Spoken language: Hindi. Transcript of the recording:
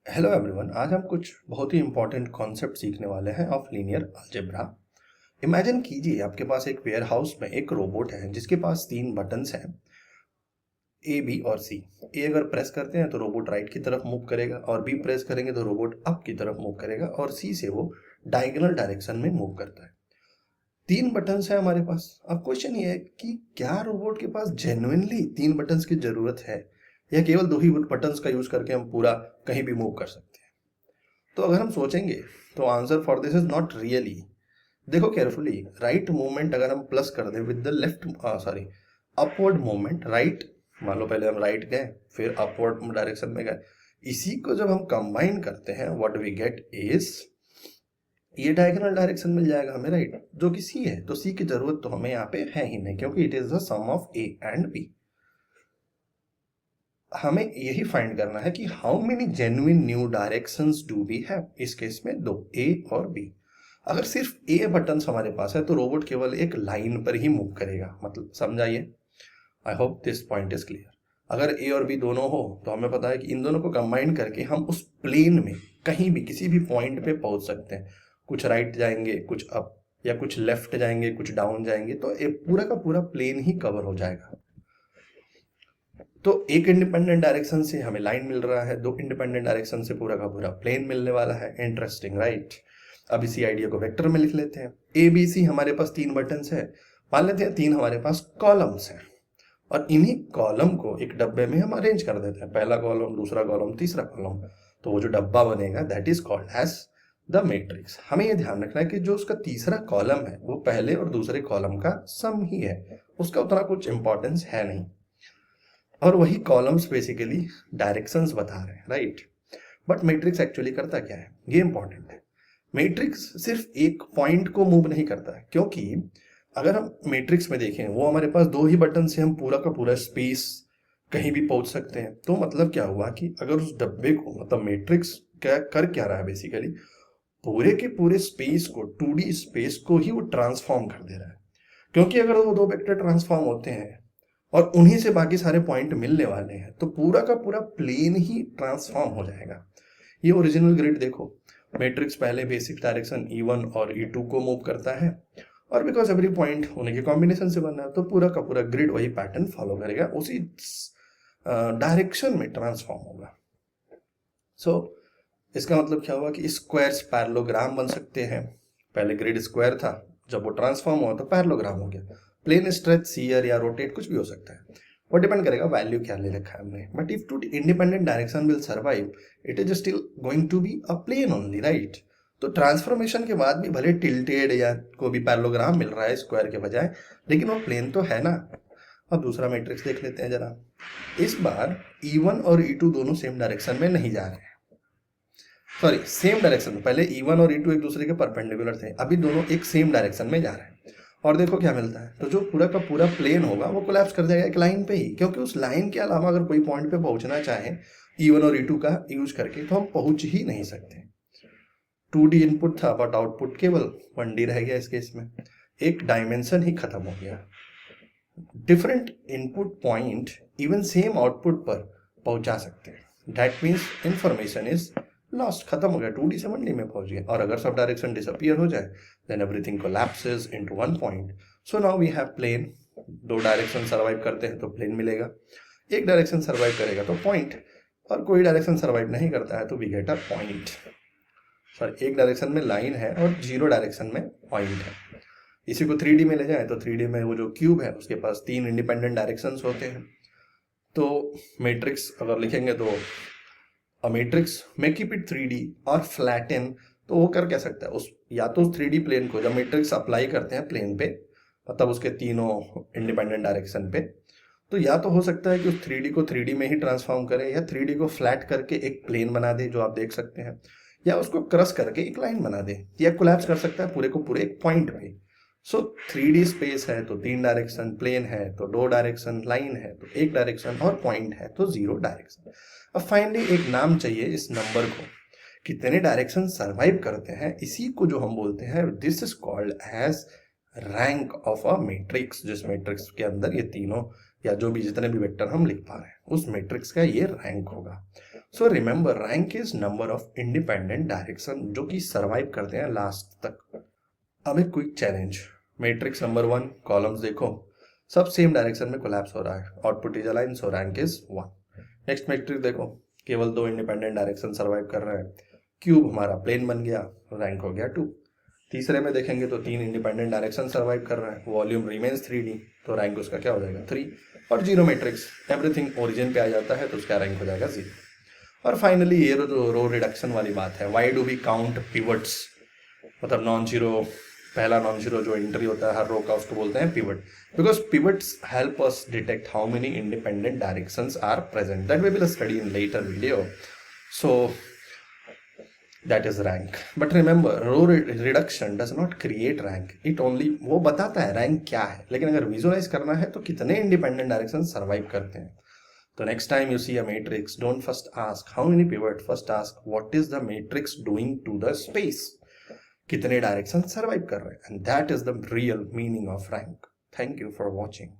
हेलो एवरीवन, आज हम कुछ बहुत ही इंपॉर्टेंट कॉन्सेप्ट सीखने वाले हैं ऑफ लीनियर अलजेब्रा। इमेजिन कीजिए आपके पास एक वेयर हाउस में एक रोबोट है जिसके पास तीन बटन्स हैं, ए बी और सी। ए अगर प्रेस करते हैं तो रोबोट राइट की तरफ मूव करेगा और बी प्रेस करेंगे तो रोबोट अप की तरफ मूव करेगा और सी से वो डायगोनल डायरेक्शन में मूव करता है। तीन बटन्स है हमारे पास। अब क्वेश्चन ये है कि क्या रोबोट के पास जेन्युइनली तीन बटन्स की जरूरत है या केवल दो ही बटन्स का यूज करके हम पूरा कहीं भी मूव कर सकते हैं। तो अगर हम सोचेंगे तो answer for this is not really. देखो केयरफुली, राइट मूवमेंट अगर हम प्लस कर दें with the left sorry upward movement, right मान लो पहले हम राइट गए फिर अपवर्ड डायरेक्शन में गए, इसी को जब हम कंबाइन करते हैं व्हाट वी गेट इज ये डायगोनल डायरेक्शन मिल जाएगा हमें, राइट, जो कि सी है। तो सी की जरूरत तो हमें यहाँ पे है ही नहीं क्योंकि it is the sum of A and B. हमें यही फाइंड करना है कि how many genuine new directions do we have. इस केस में दो, ए और बी। अगर सिर्फ ए बटन हमारे पास है तो रोबोट केवल एक लाइन पर ही मूव करेगा, मतलब समझाइए। I hope this point is clear. अगर ए और बी दोनों हो तो हमें पता है कि इन दोनों को कंबाइन करके हम उस प्लेन में कहीं भी किसी भी पॉइंट पे पहुंच सकते हैं। कुछ राइट जाएंगे, कुछ अप, या कुछ लेफ्ट जाएंगे, कुछ डाउन जाएंगे, तो पूरा का पूरा प्लेन ही कवर हो जाएगा। तो एक इंडिपेंडेंट डायरेक्शन से हमें लाइन मिल रहा है, दो इंडिपेंडेंट डायरेक्शन से पूरा का पूरा प्लेन मिलने वाला है। Interesting, right. अब इसी आइडिया को वेक्टर में लिख लेते हैं। ए बी सी हमारे पास तीन बटन्स है, मान लेते हैं तीन हमारे पास कॉलम्स हैं और इन्हीं कॉलम को एक डब्बे में हम अरेंज कर देते हैं, पहला कॉलम, दूसरा कॉलम, तीसरा कॉलम। तो वो जो डब्बा बनेगा that is called as the matrix. हमें ये ध्यान रखना है कि जो उसका तीसरा कॉलम है वो पहले और दूसरे कॉलम का सम ही है, उसका उतना कुछ इंपॉर्टेंस है नहीं। और वही कॉलम्स बेसिकली डायरेक्शंस बता रहे हैं, राइट। बट मैट्रिक्स एक्चुअली करता क्या है, ये इंपॉर्टेंट है। मैट्रिक्स सिर्फ एक पॉइंट को मूव नहीं करता है, क्योंकि अगर हम मैट्रिक्स में देखें वो हमारे पास दो ही बटन से हम पूरा का पूरा स्पेस कहीं भी पहुंच सकते हैं। तो मतलब क्या हुआ कि अगर उस डब्बे को, मतलब मैट्रिक्स क्या कर क्या रहा है बेसिकली, पूरे के पूरे स्पेस को, 2D स्पेस को ही वो ट्रांसफॉर्म कर दे रहा है। क्योंकि अगर वो दो वेक्टर ट्रांसफॉर्म होते हैं और उन्हीं से बाकी सारे पॉइंट मिलने वाले हैं तो पूरा का पूरा प्लेन ही ट्रांसफॉर्म हो जाएगा। ये ओरिजिनल ग्रिड देखो, मैट्रिक्स पहले बेसिक डायरेक्शन E1 और E2 को मूव करता है और बिकॉज एवरी पॉइंट उन्हीं के कॉम्बिनेशन से बना है तो पूरा का पूरा ग्रिड वही पैटर्न फॉलो करेगा, उसी डायरेक्शन में ट्रांसफॉर्म होगा। सो इसका मतलब क्या हुआ कि स्क्वायर्स पैरेललोग्राम बन सकते हैं। पहले ग्रिड स्क्वायर था, जब वो ट्रांसफॉर्म हुआ तो पैरेललोग्राम हो गया। प्लेन, स्ट्रेच, सीयर या रोटेट कुछ भी हो सकता है, वो डिपेंड करेगा वैल्यू क्या ले रखा है हमने। But if two independent direction will survive, it is still going to be a plane only, right. तो ट्रांसफॉर्मेशन के बाद भी भले टिल्टेड या कोई भी पैरेललोग्राम मिल रहा है स्क्वायर के बजाय, लेकिन वो प्लेन तो है ना। अब दूसरा मैट्रिक्स देख लेते हैं जरा। इस बार E1 और E2 दोनों सेम डायरेक्शन में नहीं जा रहे हैं, सॉरी सेम डायरेक्शन में। पहले E1 और E2 एक दूसरे के परपेंडिकुलर थे, अभी दोनों एक सेम डायरेक्शन में जा रहे हैं। और देखो क्या मिलता है, तो जो पूरा का पूरा प्लेन होगा वो कोलैप्स कर जाएगा एक लाइन पे ही, क्योंकि उस लाइन के अलावा अगर कोई पॉइंट पे पहुंचना चाहे E1 और E2 का यूज करके तो हम पहुंच ही नहीं सकते। 2D इनपुट था बट आउटपुट केवल 1D रह गया। इस केस में एक डायमेंशन ही खत्म हो गया। Different input point even same output पर पहुंचा सकते हैं, that means information is lost, खत्म हो गया, 2D से 1D में पहुंच गया। और अगर सब डायरेक्शन डिसअपियर हो जाए then everything collapses into one point. So now we have plane. दो डायरेक्शन सर्वाइव करते हैं तो प्लेन मिलेगा, एक डायरेक्शन सर्वाइव करेगा तो पॉइंट, और कोई डायरेक्शन सर्वाइव नहीं करता है तो we get a point. Sorry, एक डायरेक्शन में लाइन है और जीरो डायरेक्शन में पॉइंट है। इसी को 3D में ले जाए तो 3D में वो जो क्यूब है उसके पास तीन इंडिपेंडेंट डायरेक्शंस होते हैं। तो मैट्रिक्स अगर लिखेंगे तो अ मैट्रिक्स में कीप इट 3D और फ्लैटन, तो वो कर क्या सकता है, उस या तो उस 3D प्लेन को जब मैट्रिक्स अप्लाई करते हैं प्लेन पे, मतलब उसके तीनों इंडिपेंडेंट डायरेक्शन पे, तो या तो हो सकता है कि उस 3D को 3D में ही ट्रांसफॉर्म करे, या 3D को फ्लैट करके एक प्लेन बना दे जो आप देख सकते हैं, या उसको क्रश करके एक लाइन बना दे, या कोलैप्स कर सकता है पूरे को पूरे एक पॉइंट पे। सो 3D स्पेस है तो तीन डायरेक्शन, प्लेन है तो दो डायरेक्शन, लाइन है तो एक डायरेक्शन, और पॉइंट है तो जीरो डायरेक्शन। अब फाइनली एक नाम चाहिए इस नंबर को, कितने डायरेक्शन सरवाइव करते हैं, इसी को जो हम बोलते हैं this is called as rank of a matrix. जिस मैट्रिक्स के अंदर ये तीनों या जो भी जितने भी वेक्टर हम लिख पा रहे हैं उस मैट्रिक्स का ये रैंक होगा। So remember rank is number of independent direction जो कि सर्वाइव करते हैं लास्ट तक। अब एक quick challenge, matrix number 1 columns देखो, सब सेम डायरेक्शन में कोलैप्स हो रहा है, output is align, so rank is 1। Next matrix देखो, केवल 2 इंडिपेंडेंट डायरेक्शन सर्वाइव कर रहे हैं, क्यूब हमारा प्लेन बन गया, रैंक हो गया 2। तीसरे में देखेंगे तो 3 इंडिपेंडेंट डायरेक्शन सर्वाइव कर रहे हैं, वॉल्यूम रिमेन्स 3D, तो रैंक उसका क्या हो जाएगा 3। और जीरो मैट्रिक्स, एवरीथिंग ओरिजिन पे आ जाता है तो उसका रैंक हो जाएगा 0। और फाइनली ये रो रिडक्शन वाली बात है, why do we count pivots, मतलब नॉन जीरो, पहला नॉन जीरो जो एंट्री होता है हर रो का उसको बोलते हैं pivot, because pivots help us detect how many independent directions are present, that we will study in later video, so that is rank. But remember, row reduction does not create rank, it only वो बताता है रैंक क्या है, लेकिन अगर विजुअलाइज करना है तो कितने इंडिपेंडेंट डायरेक्शन सर्वाइव करते हैं। तो next time you see a matrix, don't first ask how many pivot, first ask what is the matrix doing to the space, कितने डायरेक्शन सर्वाइव कर रहे हैं, and that is the real meaning of rank. Thank you for watching.